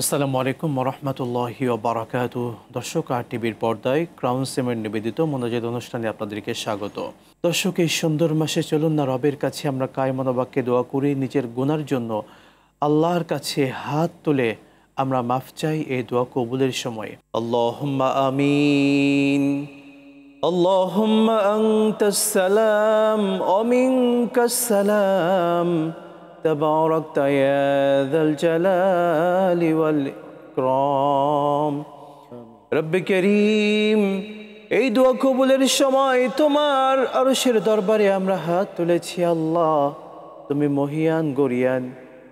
আসসালামু আলাইকুম রহমতুল্লাহি বারাকাতুহু। দর্শক, আর টিভির পর্দায় ক্রাউন সিমেন্ট নিবেদিত মোনাজাত অনুষ্ঠানে আপনাদেরকে স্বাগত। দর্শক, এই সুন্দর মাসে চলুন না রবের কাছে আমরা কায় মনোবাক্যে দোয়া করি, নিজের গুনার জন্য আল্লাহর কাছে হাত তুলে আমরা মাফ চাই এই দোয়া কবুলের সময়। আল্লাহুম্মা আমিন। আল্লাহুম্মা আনতাস সালাম ওয়া মিনকাস সালাম تباركت يا ذا الجلال والإكرام رب كريم। এই দোয়া কবুলের সময় তোমার আরশের দরবারে আমরা হাত তুলেছি। আল্লাহ, তুমি মহিয়ান গরিয়ান।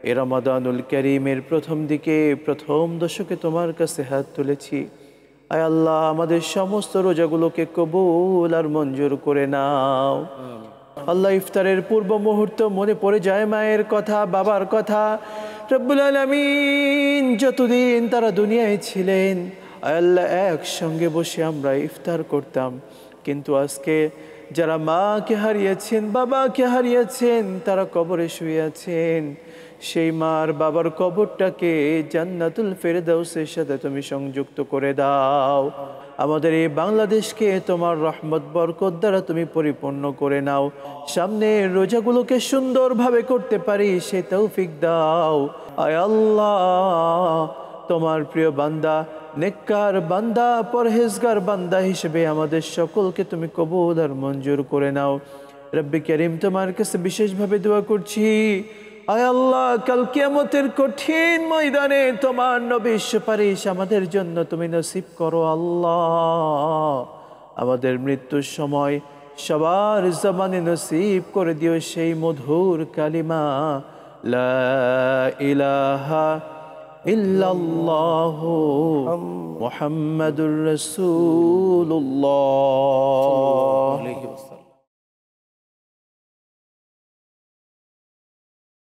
এই রমাদানুল কারীমের প্রথম দিকে প্রথম দশকে তোমার কাছে হাত তুলেছি। আয় আল্লাহ, আমাদের সমস্ত রোজাগুলোকে কবুল আর মঞ্জুর করে নাও। আল্লাহ, ইফতারের পূর্ব মুহূর্ত মনে পড়ে যায় মায়ের কথা, বাবার কথা। রব্বুল আলামিন যতদিন তারা দুনিয়ায় ছিলেন, আল্লাহ একসঙ্গে বসে আমরা ইফতার করতাম। কিন্তু আজকে যারা মাকে হারিয়েছেন, বাবাকে হারিয়েছেন, তারা কবরে শুয়ে আছেন। সেই মার বাবার কবরটাকে জান্নাতুল ফেরদাউসের সাথে তুমি সংযুক্ত করে দাও। আমাদের এই বাংলাদেশকে তোমার রহমত বরকত দ্বারা তুমি পরিপূর্ণ করে নাও। সামনে রোজাগুলোকে সুন্দরভাবে করতে পারি সে তৌফিক দাও। আয় আল্লাহ, তোমার প্রিয় বান্দা, নেককার বান্দা, পরহেজগার বান্দা হিসেবে আমাদের সকলকে তুমি কবুল আর মঞ্জুর করে নাও। রব্বি কারীম, তোমার কাছে বিশেষভাবে দোয়া করছি, আয় আল্লাহ, কাল কিয়ামতের কঠিন ময়দানে তোমার নবীর সুপারিশ আমাদের জন্য তুমি নসিব করো। আল্লাহ, আমাদের মৃত্যুর সময় সবার জবানে নসিব করে দিও সেই মধুর কালিমা, লা ইলাহা ইল্লাল্লাহু মুহাম্মাদুর রাসূলুল্লাহ।